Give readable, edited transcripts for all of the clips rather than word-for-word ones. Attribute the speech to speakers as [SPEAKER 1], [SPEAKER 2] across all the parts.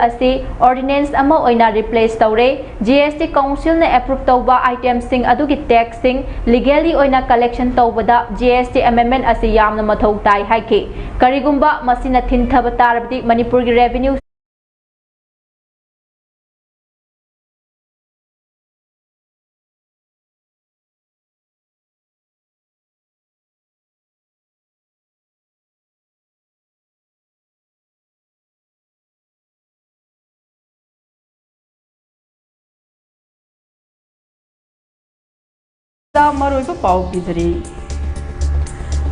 [SPEAKER 1] asi ordinance ama oina replace tawre GST council na approve tawba item sing adugi tax sing legally oina collection tawbada GST amendment asi yamna mathau tai haiki karigumba masina thinthaba tarabdi Manipur gi revenue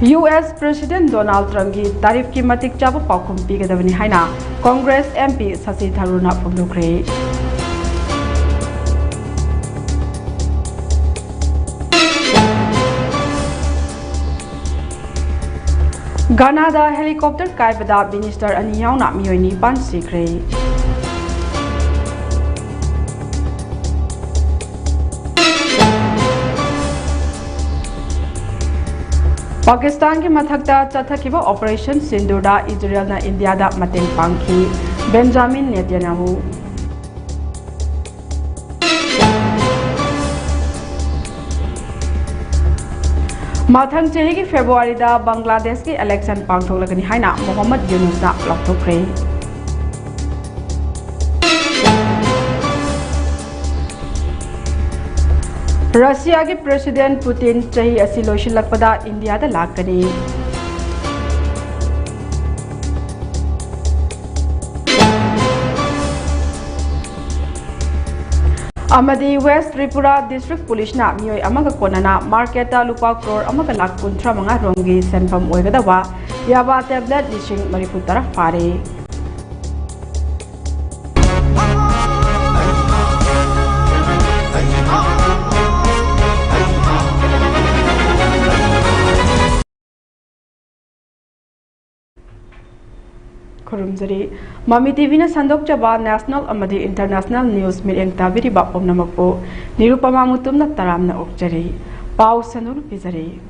[SPEAKER 2] US President Donald Trump की तारीफ की मतिक चाबा पाखुम पीगदबनी हाइना Congress MP Shashi थरूरना फोंदोखरे गाना दा helicopter कायबदा minister अनि यावना मियोइनी पान सिखरे पाकिस्तान के मथक्ता चथकिबा operation सिंदूरदा इजराइलना इंडियादा मतेंग पांखी Benjamin Netanyahu मथंग चेही की फेब्रुआरीदा बांग्लादेश की इलेक्शन पांथोलगनी हाइना मोहम्मद यूनुसना लौथोखरे रशिया के प्रेसिडेंट पुतिन चाही असी लोशिलकपदा इंडिया दा लाकनी अमदी वेस्ट त्रिपुरा डिस्ट्रिक्ट पुलिस ना मियोय अमगा कोनना मार्केट दा लुपा करोड़ अमगा लाख 35 रोंगी सेनफम ओइगदवा याबा टैबलेट लिसिंग 34 फारे Mami TV na sandok chaba national amadi international news mireng tabiri ba pomnamakpo NIRUPAMA MUTUM na taram na okjari pau sanur pizari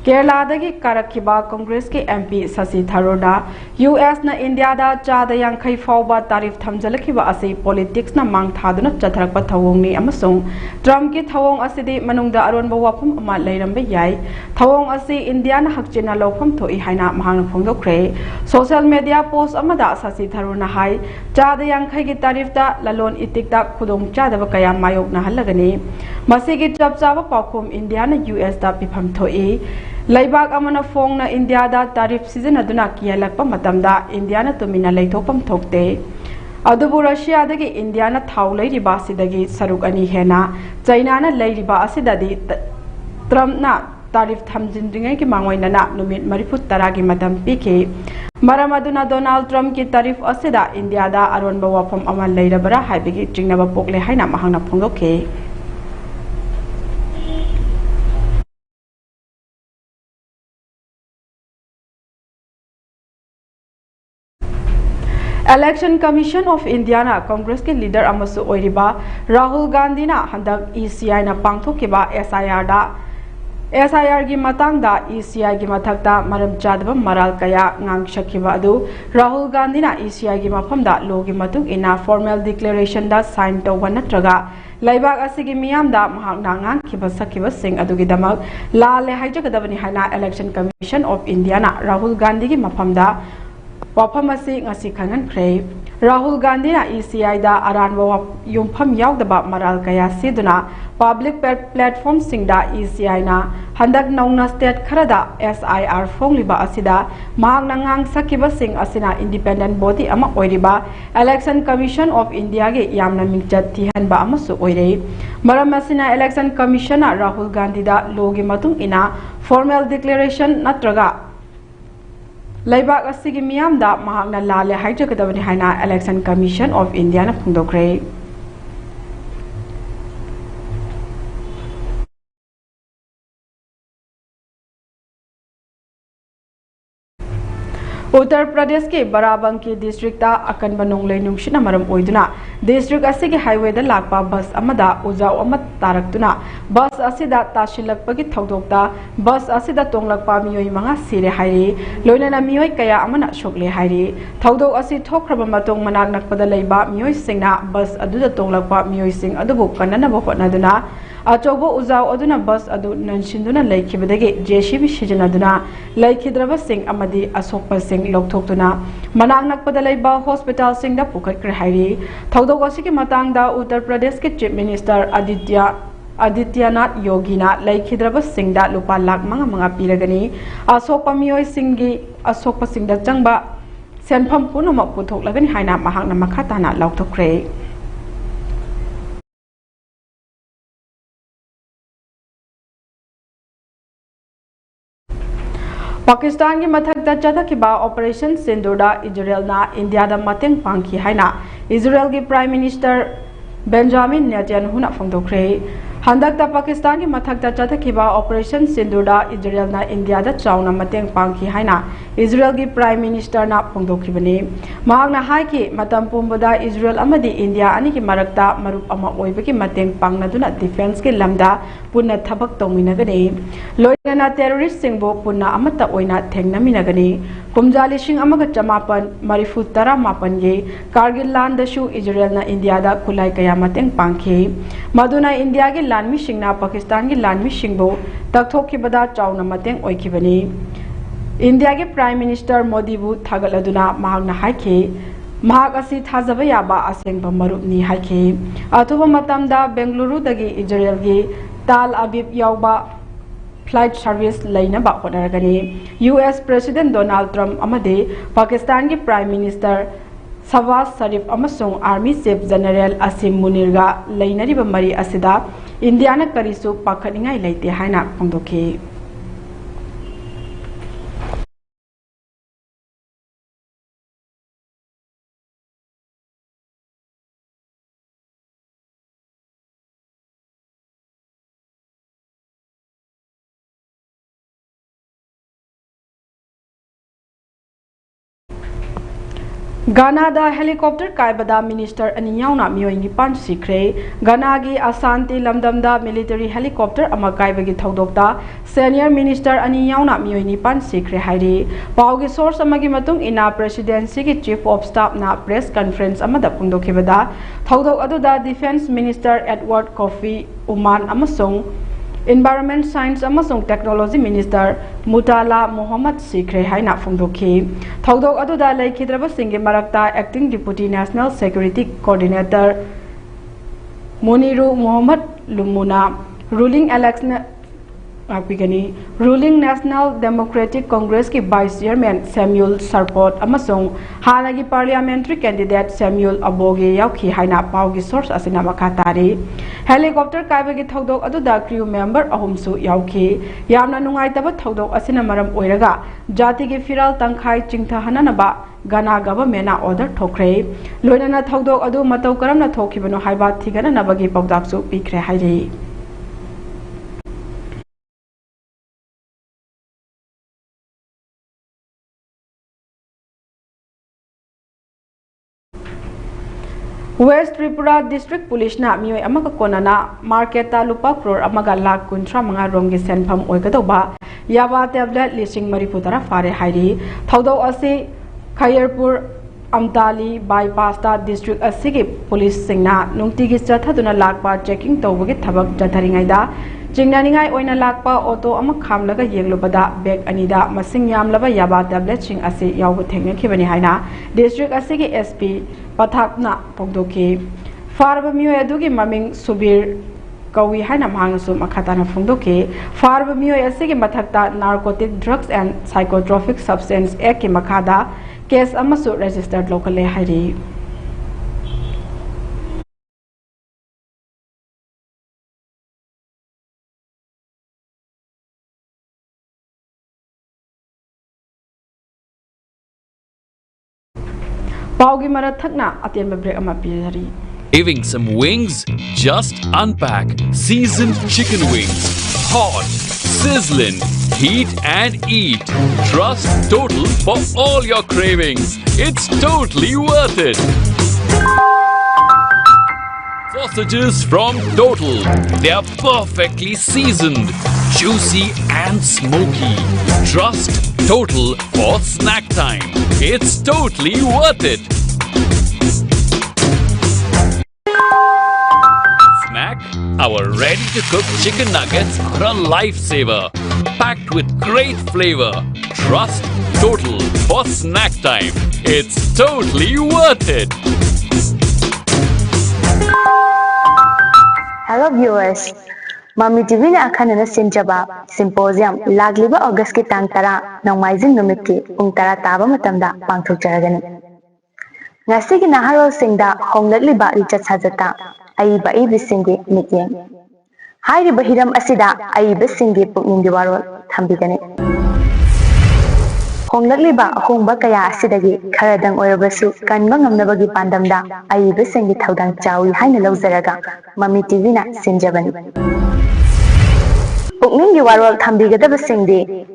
[SPEAKER 2] Kerala dagi karakhiba Congress ke MP Shashi Tharoorna US na India da chada yankhai fawba tarif thamjalakhiba asi politics na mang thaduna chatharakpa thawongni amasung Trump ki thawong asidi manungda aronba wafam ama leiramba yai thawong asi India na hakchina lawfam thoi haina mahangna phongdokre social media post amada Shashi Tharoorna hai chada yankhai ki tarif da lalon itik da khudong chadaba kaya mayok na halagani masigi chapchaba pakhum India na US da pifam thoi Laibak amana fong na India da tarif season aduna kiyalakpa matamda India na tumina leithopam thokte adubu Russia dagi India na thau leiriba sidagi saruk ani hena China na leiriba asidadi Trump na tarif thamjindringai ki mangoina na numit marifut taragi matam pike maram aduna Donald Trump ki tarif asida India da aronba wafam ama leirabara haibigi chingnaba pokle haina mahangna phongdoke Election Commission of India na Congress ke leader amasu oiriba Rahul Gandhi na handak ECI na pangthokiba SIR gi matang da ECI gi mathakta maram chadba maral kaya ngang shakhiba adu Rahul Gandhi na ECI gi mafam da law gi matung ina formal declaration da sign tawba natraga laibak asigi miyam da mahakna ngang khiba sakhiba sing adu gi damak la le haijagadabani haina Election Commission of India na Rahul Gandhi gi mafam da wafamasi ngasi khangan khrei Rahul Gandhi na ECI da aranwa yumpham yaudaba maral kaya siduna public platform singda ECI na handak naungna state kharada SIR fongliba asida mahak nangang sakiba sing asina independent body ama oiriba Election Commission of India ge yamna mingjat thihanba amasu oirei maram asina Election Commission na Rahul Gandhi da logi matung ina formal declaration natraga Laibak asigi miyam da mahakna lale haijagadabani haina Election Commission of India na phungdokre Uttar Pradesh के Barabanki district अकन नोंगले नुंगसिना मरम ओइदुना district असिगे highway दा लाकपा बस अमदा उजाव अम तारक्तुना बस असिदा तासिलकपगी थौदोकता बस असिदा तोंगलकपा मियोय मंगा सिरे हाइरि लोइनाना मियोय कया अमना शोकले हाइरि थौदोक असि थोखरबा मतोंग मनाक नकपदा लेबा मियोय सिंगना बस अदुदा तोंगलकपा मियोय सिंग अदुबु कन्ननबा होटनादुना अचौबो उजाव अदुना बस अदु ननसिंदुना लैखिबदगे जेसीबी सिजनदुना लैखिद्रबा सिंग अमदी असोकपा सिंग लौथोक्तुना मनाक नकपदा लेबा हॉस्पिटल सिंगदा पुखटक्रे हाइरि थौदोक असिगे मतांगदा उत्तर प्रदेश के चीफ मिनिस्टर आदित्यनाथ योगीना लैखिद्रबा सिंगदा लुपा लाख मंगा मंगा पीरगनी असोकपा मियोय सिंगी असोकपा सिंगदा चंगबा सेनफम पुनमक पुथोकलगनी हाइना महाकना मखाताना लौथोक्रे पाकिस्तान की मथकता चथखिबा ऑपरेशन सिंदूरदा इजरायलना इंडियादा मतेंग पांखी हाइना इजरायल की प्राइम मिनिस्टर बेंजामिन नेतन्याहुना फोंदोखरे हंदकता पाकिस्तान की मथकता चथखिबा ऑपरेशन सिंदूरदा इजरायलना इंडियादा चाउना मतेंग पांखी हाइना इजरायल की प्राइम मिनिस्टर ना फोंदोखिबने महाकना हाइकि मतम पुंबदा इजरायल अमदी इंडिया अनि की मरकता मरुप अमा ओइबकी मतेंग पांगनादुना डिफेंस के लमदा पुन्ना थबक तौमिनगने लोइना टेररिस्ट सिंगबो पुन्ना अमता ओइना थेंगनमिनगने कुमजा लिशिंग अमगा चमापन मरिफु तरा मापन गे कारगिल लांदशु इजरायलना इंडियादा खुलाई कया मतेंग पांखी मदुना इंडिया के लानमी सिंगना पाकिस्तान की लानमी सिंगबो तकथोखिबदा चाउना मतेंग ओइखिबनी इंडिया के प्राइम मिनिस्टर मोदीबु थागलदुना महाकना हाइखे महाक असि थाजबा याबा असेंगबा मरुपनी हाइखे अथुबा मतमदा बेंगलुरुदगी इजरायल की ताल अबीब यावबा फ्लाइट सर्विस लेनबा होनरगनी यूएस प्रेसिडेंट डोनाल्ड ट्रम्प अमदे पाकिस्तान की प्राइम मिनिस्टर शहबाज शरीफ अमसुंग आर्मी चीफ जनरल असीम मुनीरगा लेनरिबा मरी असिदा इंडियाना करिसु पाखनिंगाई लेते हाइना फोंदोखि गाना दा हेलीकॉप्टर कायबदा मिनिस्टर अनियाउना मियोई निपान सिखरे गाना की अशांति लमदमदा मिलिटरी हेलीकॉप्टर अमा कायबगी थौदोकता सीनियर मिनिस्टर अनियाउना मियोई निपान सिखरे हाइरि पाउगी सोर्स अमगी मतुंग इना प्रेसिडेंसी की चीफ ऑफ स्टाफ ना प्रेस कॉन्फ्रेंस अमदा पुंदोखिबदा थौदोक अदुदा defence minister Edward Kofi Omane अमसुंग इन्वायरमेंट साइंस अमसुंग टेक्नोलॉजी मिनिस्टर मुताला मोहम्मद सिखरे हाइना फोंदोखि थौदोक अदुदा लैखिद्रबा सिंगे मरक्ता acting deputy national security coordinator Muniru Mohammed Limuna ruling national democratic congress की वाइस चेयरमैन सैमुअल सरपोट अमसुंग हानागी पार्लियामेंट्री कैंडिडेट सैमुअल अबोगे याउखि हाइना पाउगी सोर्स असिना मखातारी हेलीकॉप्टर कायबगी थौदोक अदुदा क्रू मेंबर अहुमसु याउखि यामना नुंगाइतबा थौदोक असिना मरम ओइरगा जाति की फिराल तंखाई चिंथहननबा गाना गवर्नमेंट ऑर्डर थोखरे लोइनाना थौदोक अदु मतौ करमना थोखिबनो हाइबा थिगननबगी पौदाकसु पीखरे हाइरि वेस्ट त्रिपुरा डिस्ट्रिक्ट पुलिस ना मियोय अमका कोनाना मार्केट लुपा क्रोर अमगा लाख 35 रोंगी सेनफम ओइगदोबा याबा टेबलेट लिसिंग मरिफुतरा फारे हाइरि थौदौ असे खयरपुर अमताली बाईपास डिस्ट्रिक्ट असिगे पुलिस सिंगना नुंगतिगी चथदुना लाकपा चेकिंग तौबगे थबक चथरिङैदा चिंगनानिङाई ओइना लाकपा ऑटो अमा खामलगा येंगलुबदा बैग अनिदा मसिंग यामलबा याबा टैबलेट सिंग असे यावबो थेंगनखिबनि हाइना डिस्ट्रिक्ट असिगे एसपी पथाकना फोंदोखि फारबा मियोय अदुगी ममिंग सुबीर कौई हाइना मांगसु मखाताना फोंदोखि फारबा मियोय असिगे मथकता narcotic drugs and psychotropic substance act के मखादा केस अमसु रजिस्टर्ड लोकल हाइरि पाउगी मरथकना अतेंबा ब्रेक अमा पिजरी
[SPEAKER 3] Craving some wings? Just unpack seasoned chicken wings. Hot, sizzling. Heat and eat. Trust Total for all your cravings. It's totally worth it. Sausages from Total. They are perfectly seasoned, juicy and smoky. Trust Total for snack time. It's totally worth it. Snack, our ready-to-cook chicken nuggets are a lifesaver. Packed with great flavor. Trust Total for snack time. It's totally worth it.
[SPEAKER 4] Hello viewers, Mami TV na akan sinjaba symposium lagliba August ki tang tara nongmaijing numit ki pung tara taba matamda pangthokjaragani. Ngasi ki naharo singda honglatliba richat sajata aiba ibisingi mityeng. Hairi bahiram asida aiba singi pungning diwarol thambigani. Honglatliba ahongba kaya asidagi kharadang oirabasu kanba ngamnabagi pandamda aiba singi thaudang chawi haina lawjaraga Mami TV na sinjabani. Pungning diwarol thambigadaba singdi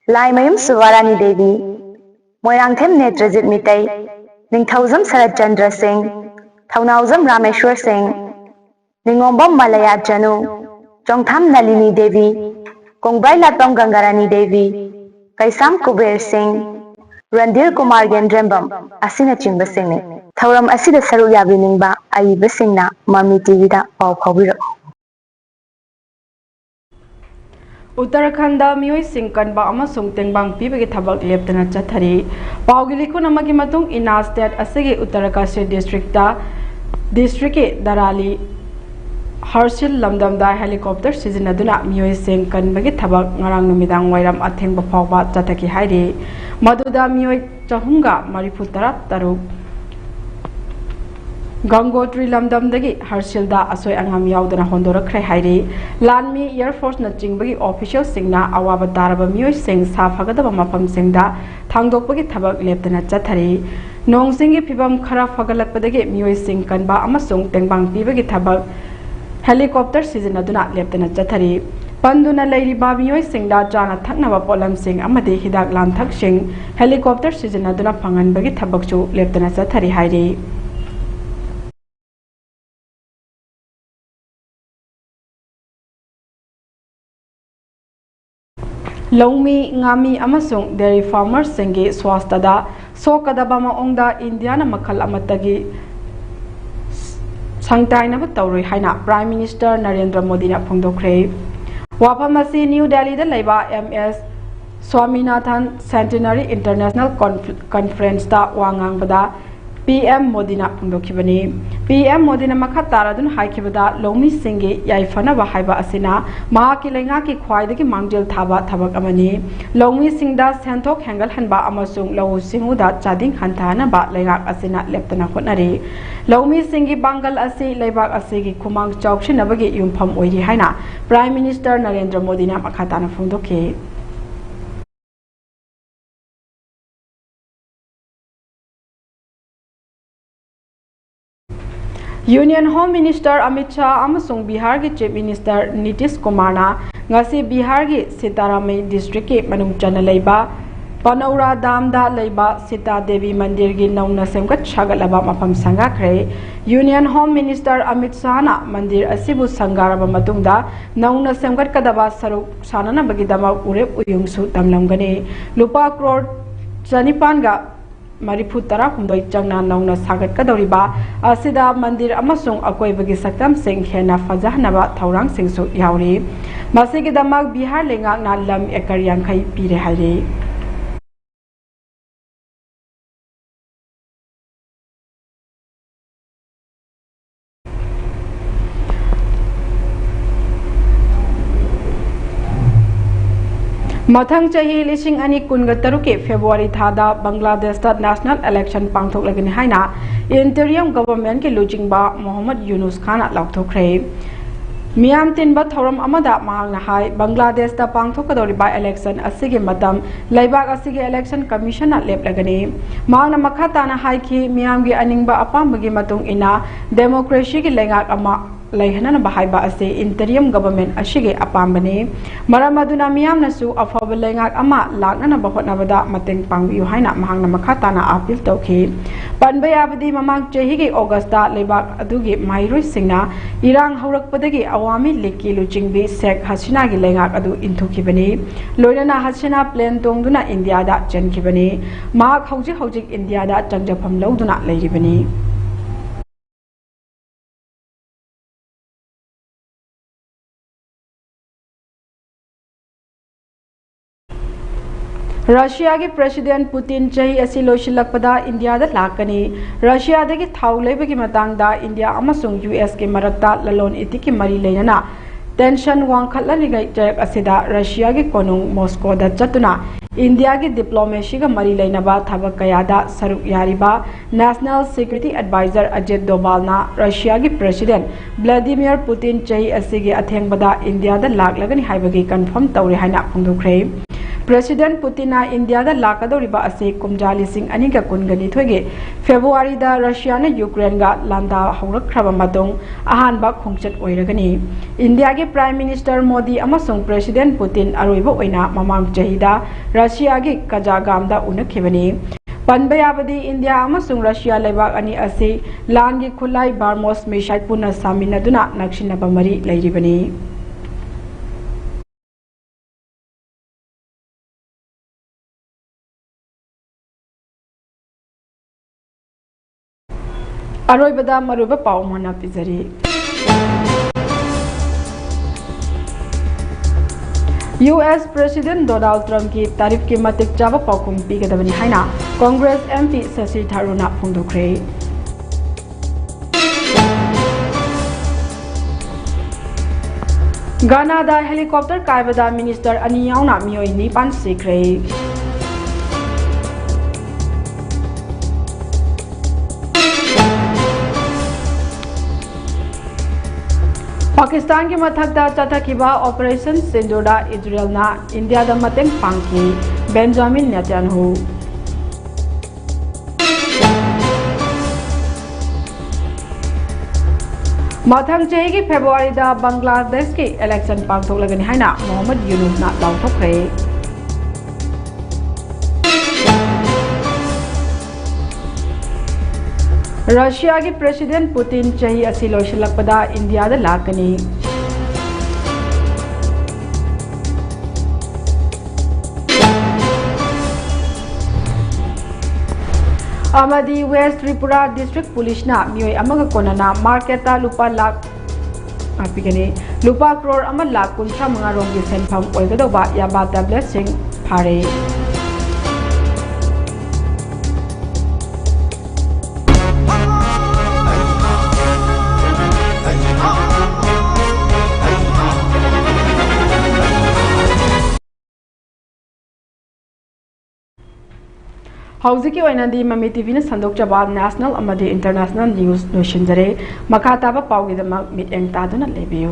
[SPEAKER 4] Laimayum Suvarani Devi, Moirangthem Netrajit Mitai, Ningthauzam Sarat Chandra Singh, Thaunauzam Rameshwar Singh, Ningombam Malaya Janu, Jongtham Nalini Devi, Kongbai Latong Gangarani Devi, Kaisam Kuber Singh, Randir Kumar Gendrembam, Asina Chimba Singh. Thauram asida saru yabiningba aiba singna Mami TV da pau phawbiro.
[SPEAKER 2] Uttarakhand mioi sing kanba amasung tengbang pibagi thabak leptana chathari pawgi likhun amagi matung ina state asigi Uttarakhand district darali Harshil lamdamda helicopter sizinaduna mioi sing kanbagi thabak ngarang numidang wairam athengba phawba chathaki hairi maduda mioi chahunga marifutara taru Gangotri lamdamdagi Harshilda asoi angam yaudana hondorakre hairi Lanmi Air Force na chingbagi official singna awaba daraba mioi sing safagadaba mapam singda thangdokpagi thabak leptana chathari nongsingi phibam khara fagalakpadagi mioi sing kanba amasung tengbang pibagi thabak helicopter sizinaduna leptana chathari panduna leiriba mioi singda jana thaknaba polam sing amadi hidak lamthak sing helicopter sizinaduna phanganbagi thabakchu leptana chathari hairi Longmi, Ngami, amasung dairy farmers singi swastada sokadaba maongda Indiana makhal amatagi sangtainaba tawrui haina Prime Minister Narendra Modi na phongdokre. Wapamasi New Delhi da laiba MS Swaminathan Centenary International Conference da wangang bada PM Modi na phongdokhibani. PM Modi na makha taradun haikibada Longmi singi yaifana ba haiba asina mahaki lenga ki khwaidagi mangjel thaba thabak amani Longmi singda senthok hengal hanba amasung lau singuda chading hanthana ba lenga asina leptana khotnari Longmi singi bangal asi leibak asigi khumang chawkshinabagi yumpham oiri haina Prime Minister Narendra Modi na makha tana phongdokhe Union Home Minister Amit Shah amasung Bihar ki Chief Minister Nitish Kumar na ngasi Bihar ki Sitaramai district ki manung chana leiba Panaura Dam da leiba Sita Devi Mandir gi nauna semkat sagalaba mafam sangakre Union Home Minister Amit Shah na mandir asibu sangaraba matungda nauna semkat kadaba saruk sanana bagidama urep uyungsu tamlamgani lupa crore chanipanga Mariputara Humdoi Changna Nauna Sagat Kadoriba, Asida Mandir Amasung Akoibagi Saktam Singh Hena Fazahnaba Taurang Singsu Yauri, Masigidamak Bihar Lengak na Lam Ekariang Kai Pire Hari. Mathang chahi lising ani kunga taruki February thada Bangladesh ta national election pangthok lagani haina interim government ke lujing ba Muhammad Yunus Khan laukthokre Miam tinba thoram amada mahangna hai Bangladesh ta pangthok kadori ba election asigi matam laibak asigi election commission na lep lagani mahangna makha tana hai ki miam gi aningba apambagi matung ina democracy ki lengak ama लेहना बहाइबा असे इंटरियम government अशिगे अपाम्बने मरम अदुना मियामनसु अफब लेंगाक अमा लाकना बहोटनाबदा मतेंग पांगबियु हाइना महांगना मखाताना appeal तौखि पनबा याबदी ममांग चहिगे Augusta लेबाक अदुगी माइरोइ सिंगना इरांग हौरकपदगी अवामी लीगकी लुचिंगबी शेख हसीना गी लेंगाक अदु इंथुखिबनी लोइनना हसीना plane तोंगदुना इंडियादा चनखिबनी माक हौजिक इंडियादा चंगजफम लौदुना लेरिबनी Russia की president Putin चही असी लोशिलकपदा इंडिया दा लाकनी रशिया दगी थाउ लेबगी मतंगदा इंडिया अमसुंग यूएस के मरक्ता ललोन इति की मरी लेना टेंशन वांखलनिगै जयक असिदा रशिया की कोनुंग मॉस्को दा चतुना इंडिया की डिप्लोमेसी का मरी लेनबा थबक कयादा सरुक यारिबा नेशनल सिक्योरिटी एडवाइजर अजित डोभालना रशिया की प्रेसिडेंट व्लादिमीर पुतिन चही असिगे अथेंगबदा इंडिया दा लाकलगनी हाइबगी कंफर्म तौरे हाइना फोंदोखरे प्रेसिडेंट पुतिन इंडिया लाकदौरिबा असे कुमजा लिसिंग अनिगा कुनगनी थोगे फेब्रुआरी दा रशिया ने यूक्रेन गा लांदा हौरखरबा मतुंग अहानबा खोंचत ओइरगनी इंडिया के प्राइम मिनिस्टर मोदी अमसुंग प्रेसिडेंट पुतिन अरोइबा ओइना ममांग चहिदा रशिया के कजागामदा उनखिबनी पनबा याबदी इंडिया अमसुंग रशिया लेबाक अनि असे लांगी खुलाई बार्मोस मिसाइल पुना सामिनदुना नक्सिनबा मरी लेरिबनी अरोइबदा मरुबा पाउ मना पिजरी यूएस प्रेसिडेंट डोनाल्ड ट्रम्प की तारीफ की मतिक चाबा पाउकुम पीगदबनी हाइना कांग्रेस एमपी शशि थारूरना फोंदोखरे गाना दा हेलीकॉप्टर कायबदा मिनिस्टर अनि याउना मियोइ निपान सिखरे पाकिस्तान के मथकदा चथकिबा ऑपरेशन सिंदूरदा इजरायलना इंडियादा मतेंग पांगकी बेंजामिन नेतन्याहू मथंग चही की फेब्रुआरी दा बांग्लादेश की इलेक्शन पांगथोकलगनी हाइना मोहम्मद यूनुसना लाउथोखरे रशिया की प्रेसिडेंट पुतिन चही असी लोशिलकपदा इंडिया दा लाकनी अमदी वेस्ट त्रिपुरा डिस्ट्रिक्ट पुलिस ना मियोय अमगा कोनना मार्केटा लुपा लाख अपिगने लुपा करोड़ अमा लाख 35 रोंगी सेनफम ओइगदोबा याबा टैबलेट सिंह फारे हौजिकी ओइनादी ममी टीवी ने संदोकचबा नेशनल अमदी इंटरनेशनल न्यूज लोशिंजरे मखा ताबा पाउगिदमक मिटेंग तादुना लेबियु